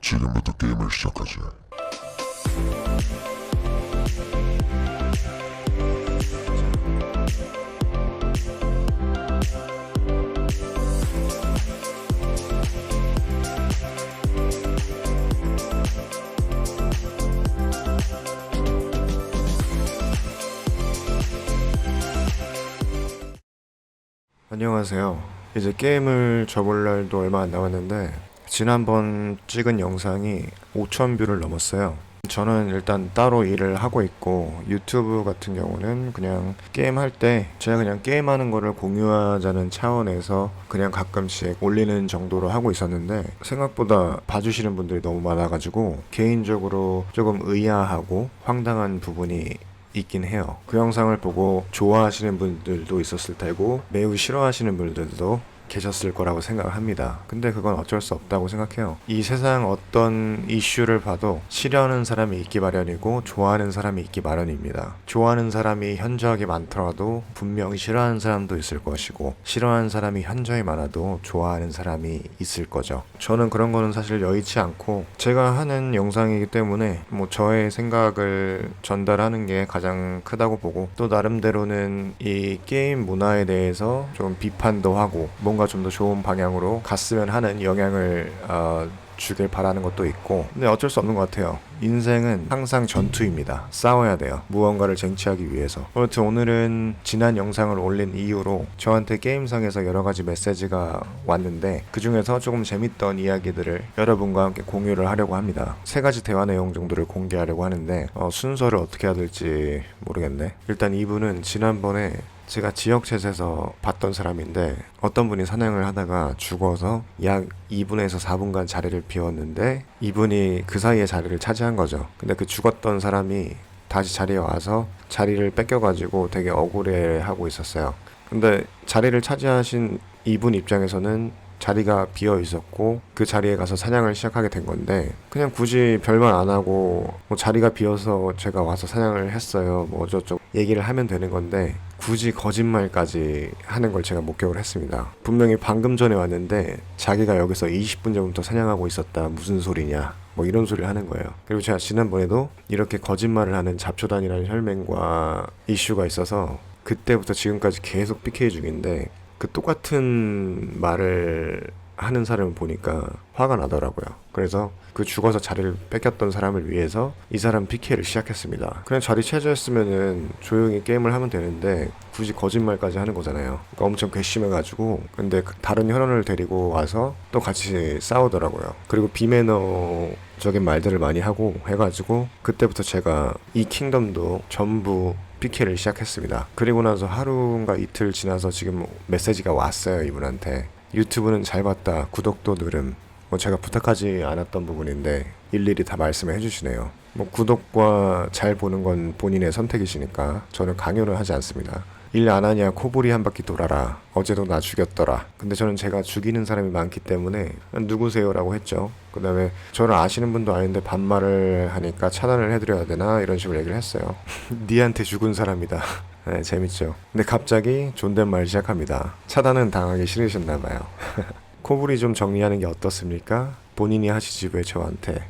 지금부터 게임을 시작하지. 안녕하세요. 이제 게임을 접을 날도 얼마 안 남았는데 지난번 찍은 영상이 5,000뷰를 넘었어요. 저는 일단 따로 일을 하고 있고 유튜브 같은 경우는 그냥 게임할 때 제가 그냥 게임하는 거를 공유하자는 차원에서 그냥 가끔씩 올리는 정도로 하고 있었는데 생각보다 봐주시는 분들이 너무 많아가지고 개인적으로 조금 의아하고 황당한 부분이 있긴 해요. 그 영상을 보고 좋아하시는 분들도 있었을 테고 매우 싫어하시는 분들도 계셨을 거라고 생각을 합니다. 근데 그건 어쩔 수 없다고 생각해요. 이 세상 어떤 이슈를 봐도 싫어하는 사람이 있기 마련이고 좋아하는 사람이 있기 마련입니다. 좋아하는 사람이 현저하게 많더라도 분명히 싫어하는 사람도 있을 것이고 싫어하는 사람이 현저히 많아도 좋아하는 사람이 있을 거죠. 저는 그런 거는 사실 여의치 않고 제가 하는 영상이기 때문에 뭐 저의 생각을 전달하는 게 가장 크다고 보고 또 나름대로는 이 게임 문화에 대해서 좀 비판도 하고 뭔가 좀 더 좋은 방향으로 갔으면 하는 영향을 주길 바라는 것도 있고 근데 어쩔 수 없는 것 같아요. 인생은 항상 전투입니다. 싸워야 돼요. 무언가를 쟁취하기 위해서. 아무튼 오늘은 지난 영상을 올린 이후로 저한테 게임상에서 여러 가지 메시지가 왔는데 그 중에서 조금 재밌던 이야기들을 여러분과 함께 공유를 하려고 합니다. 3가지 대화 내용 정도를 공개하려고 하는데 순서를 어떻게 해야 될지 모르겠네. 일단 이분은 지난번에 제가 지역챗에서 봤던 사람인데 어떤 분이 사냥을 하다가 죽어서 약 2분에서 4분간 자리를 비웠는데 이분이 그 사이에 자리를 차지한 거죠. 근데 그 죽었던 사람이 다시 자리에 와서 자리를 뺏겨가지고 되게 억울해하고 있었어요. 근데 자리를 차지하신 이분 입장에서는 자리가 비어 있었고 그 자리에 가서 사냥을 시작하게 된 건데 그냥 굳이 별말 안 하고 뭐 자리가 비어서 제가 와서 사냥을 했어요 뭐 어쩌고 얘기를 하면 되는 건데 굳이 거짓말까지 하는 걸 제가 목격을 했습니다. 분명히 방금 전에 왔는데 자기가 여기서 20분 전부터 사냥하고 있었다 무슨 소리냐 뭐 이런 소리를 하는 거예요. 그리고 제가 지난번에도 이렇게 거짓말을 하는 잡초단이라는 혈맹과 이슈가 있어서 그때부터 지금까지 계속 PK 중인데 그 똑같은 말을 하는 사람을 보니까 화가 나더라고요. 그래서 그 죽어서 자리를 뺏겼던 사람을 위해서 이 사람 PK를 시작했습니다. 그냥 자리 차지했으면은 조용히 게임을 하면 되는데 굳이 거짓말까지 하는 거잖아요. 그러니까 엄청 괘씸해가지고 근데 다른 혈원을 데리고 와서 또 같이 싸우더라고요. 그리고 비매너적인 말들을 많이 하고 해가지고 그때부터 제가 이 킹덤도 전부 PK를 시작했습니다. 그리고 나서 하루인가 이틀 지나서 지금 메시지가 왔어요. 이분한테 유튜브는 잘 봤다 구독도 누름 뭐 제가 부탁하지 않았던 부분인데 일일이 다 말씀을 해주시네요. 뭐 구독과 잘 보는 건 본인의 선택이시니까 저는 강요를 하지 않습니다. 일 안 하냐 코골이 한 바퀴 돌아라 어제도 나 죽였더라. 근데 저는 제가 죽이는 사람이 많기 때문에 누구세요 라고 했죠. 그 다음에 저를 아시는 분도 아닌데 반말을 하니까 차단을 해드려야 되나 이런 식으로 얘기를 했어요. 니한테 죽은 사람이다. 네, 재밌죠. 근데 갑자기 존댓말 시작합니다. 차단은 당하기 싫으셨나봐요. 코불이 좀 정리하는 게 어떻습니까? 본인이 하시지 왜 저한테.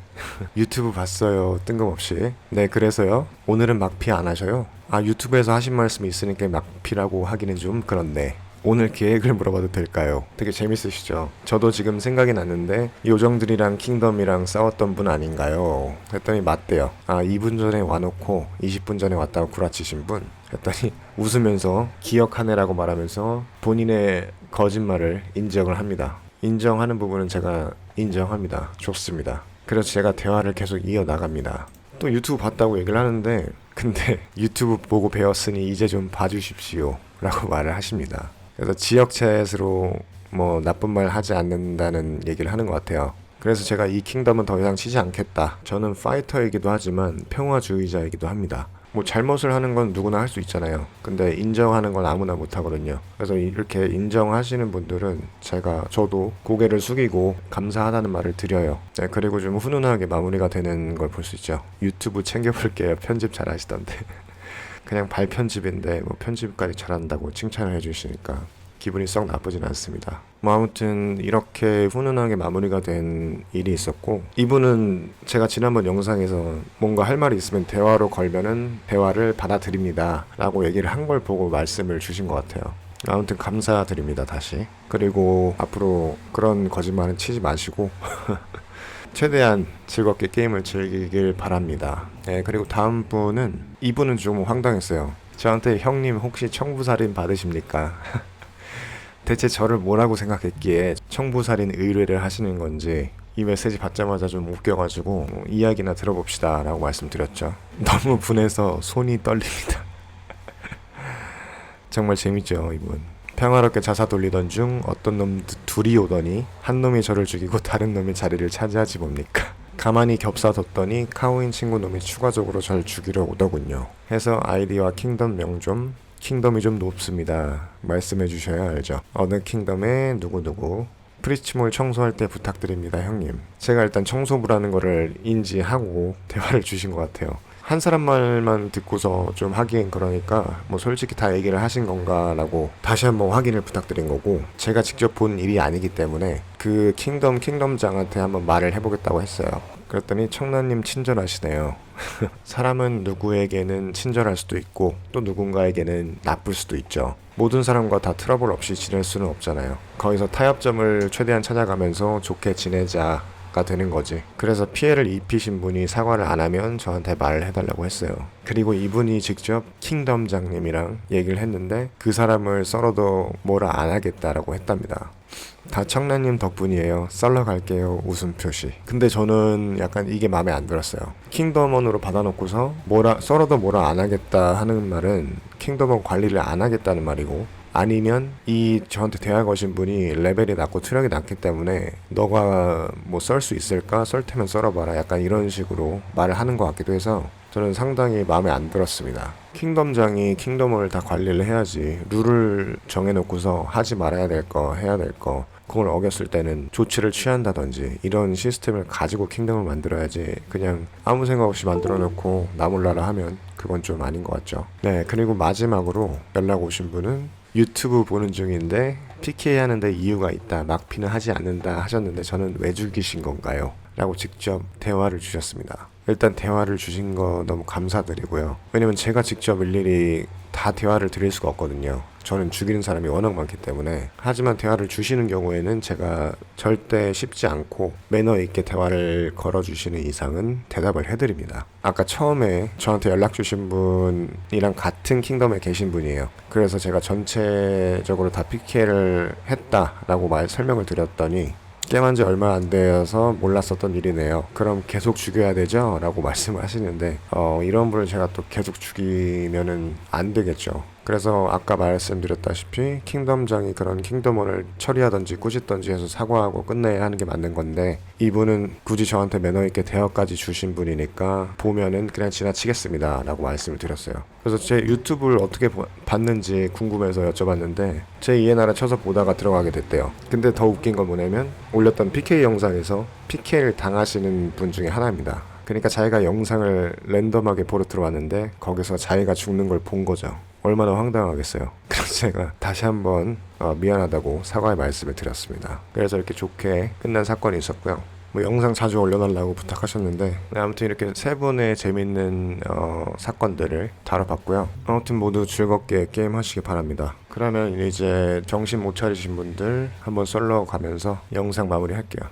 유튜브 봤어요 뜬금없이. 네 그래서요 오늘은 막피 안 하셔요? 아 유튜브에서 하신 말씀이 있으니까 막피라고 하기는 좀 그렇네. 오늘 계획을 물어봐도 될까요? 되게 재밌으시죠? 저도 지금 생각이 났는데 요정들이랑 킹덤이랑 싸웠던 분 아닌가요? 했더니 맞대요. 아 2분 전에 와놓고 20분 전에 왔다고 구라치신 분? 했더니 웃으면서 기억하네라고 말하면서 본인의 거짓말을 인정을 합니다. 인정하는 부분은 제가 인정합니다. 좋습니다. 그래서 제가 대화를 계속 이어나갑니다. 또 유튜브 봤다고 얘기를 하는데 근데 유튜브 보고 배웠으니 이제 좀 봐주십시오 라고 말을 하십니다. 그래서 지역챗으로 뭐 나쁜 말 하지 않는다는 얘기를 하는 것 같아요. 그래서 제가 이 킹덤은 더 이상 치지 않겠다. 저는 파이터이기도 하지만 평화주의자이기도 합니다. 뭐 잘못을 하는 건 누구나 할 수 있잖아요. 근데 인정하는 건 아무나 못 하거든요. 그래서 이렇게 인정하시는 분들은 저도 고개를 숙이고 감사하다는 말을 드려요. 네, 그리고 좀 훈훈하게 마무리가 되는 걸 볼 수 있죠. 유튜브 챙겨볼게요. 편집 잘 하시던데. 그냥 발편집인데 뭐 편집까지 잘한다고 칭찬을 해주시니까 기분이 썩 나쁘진 않습니다. 뭐 아무튼 이렇게 훈훈하게 마무리가 된 일이 있었고, 이분은 제가 지난번 영상에서 뭔가 할 말이 있으면 대화로 걸면은 대화를 받아들입니다 라고 얘기를 한 걸 보고 말씀을 주신 것 같아요. 아무튼 감사드립니다 다시. 그리고 앞으로 그런 거짓말은 치지 마시고 최대한 즐겁게 게임을 즐기길 바랍니다. 네, 그리고 다음 분은, 이분은 좀 황당했어요. 저한테 형님 혹시 청부살인 받으십니까? 대체 저를 뭐라고 생각했기에 청부살인 의뢰를 하시는 건지 이 메시지 받자마자 좀 웃겨가지고 이야기나 들어봅시다 라고 말씀드렸죠. 너무 분해서 손이 떨립니다. 정말 재밌죠 이분. 평화롭게 자사 돌리던 중 어떤 놈 둘이 오더니 한 놈이 저를 죽이고 다른 놈이 자리를 차지하지 뭡니까. 가만히 겹사뒀더니 카오인 친구 놈이 추가적으로 절 죽이러 오더군요. 해서 아이디와 킹덤 명 좀, 킹덤이 좀 높습니다 말씀해 주셔야 알죠. 어느 킹덤에 누구누구 프리치몰 청소할 때 부탁드립니다 형님. 제가 일단 청소부라는 거를 인지하고 대화를 주신 것 같아요. 한 사람 말만 듣고서 좀 하기엔 그러니까 뭐 솔직히 다 얘기를 하신 건가 라고 다시 한번 확인을 부탁드린 거고, 제가 직접 본 일이 아니기 때문에 그 킹덤장한테 한번 말을 해보겠다고 했어요. 그랬더니 청라님 친절하시네요. 사람은 누구에게는 친절할 수도 있고 또 누군가에게는 나쁠 수도 있죠. 모든 사람과 다 트러블 없이 지낼 수는 없잖아요. 거기서 타협점을 최대한 찾아가면서 좋게 지내자 가 되는 거지. 그래서 피해를 입히신 분이 사과를 안 하면 저한테 말을 해달라고 했어요. 그리고 이분이 직접 킹덤장님이랑 얘기를 했는데 그 사람을 썰어도 뭐라 안 하겠다라고 했답니다. 다 청라님 덕분이에요. 썰러 갈게요 웃음 표시. 근데 저는 약간 이게 마음에 안 들었어요. 킹덤원으로 받아놓고서 썰어도 뭐라 안 하겠다 하는 말은 킹덤원 관리를 안 하겠다는 말이고, 아니면 이 저한테 대화 거신 분이 레벨이 낮고 투력이 낮기 때문에 너가 뭐 썰 수 있을까? 썰 테면 썰어봐라 약간 이런 식으로 말을 하는 것 같기도 해서 저는 상당히 마음에 안 들었습니다. 킹덤장이 킹덤을 다 관리를 해야지, 룰을 정해놓고서 하지 말아야 될 거 해야 될 거 그걸 어겼을 때는 조치를 취한다든지 이런 시스템을 가지고 킹덤을 만들어야지, 그냥 아무 생각 없이 만들어 놓고 나 몰라라 하면 그건 좀 아닌 것 같죠. 네, 그리고 마지막으로 연락 오신 분은 유튜브 보는 중인데 PK 하는데 이유가 있다, 막피는 하지 않는다 하셨는데 저는 왜 죽이신 건가요? 라고 직접 대화를 주셨습니다. 일단 대화를 주신 거 너무 감사드리고요. 왜냐면 제가 직접 일일이 다 대화를 드릴 수가 없거든요. 저는 죽이는 사람이 워낙 많기 때문에. 하지만 대화를 주시는 경우에는 제가 절대 쉽지 않고 매너 있게 대화를 걸어주시는 이상은 대답을 해드립니다. 아까 처음에 저한테 연락 주신 분이랑 같은 킹덤에 계신 분이에요. 그래서 제가 전체적으로 다 PK를 했다라고 설명을 드렸더니 게임한 지 얼마 안 되어서 몰랐었던 일이네요. 그럼 계속 죽여야 되죠? 라고 말씀을 하시는데 이런 분을 제가 또 계속 죽이면은 안 되겠죠. 그래서 아까 말씀드렸다시피 킹덤장이 그런 킹덤원을 처리하든지 꾸짖든지 해서 사과하고 끝내야 하는 게 맞는 건데, 이분은 굳이 저한테 매너있게 대화까지 주신 분이니까 보면은 그냥 지나치겠습니다 라고 말씀을 드렸어요. 그래서 제 유튜브를 어떻게 봤는지 궁금해서 여쭤봤는데 제 이해 나라 쳐서 보다가 들어가게 됐대요. 근데 더 웃긴 건 뭐냐면 올렸던 PK 영상에서 PK를 당하시는 분 중에 하나입니다. 그러니까 자기가 영상을 랜덤하게 보러 들어왔는데 거기서 자기가 죽는 걸 본 거죠. 얼마나 황당하겠어요. 그래서 제가 다시 한번 미안하다고 사과의 말씀을 드렸습니다. 그래서 이렇게 좋게 끝난 사건이 있었고요. 뭐 영상 자주 올려달라고 부탁하셨는데 아무튼 이렇게 세 분의 재밌는 사건들을 다뤄봤고요. 아무튼 모두 즐겁게 게임하시기 바랍니다. 그러면 이제 정신 못 차리신 분들 한번 썰러 가면서 영상 마무리 할게요.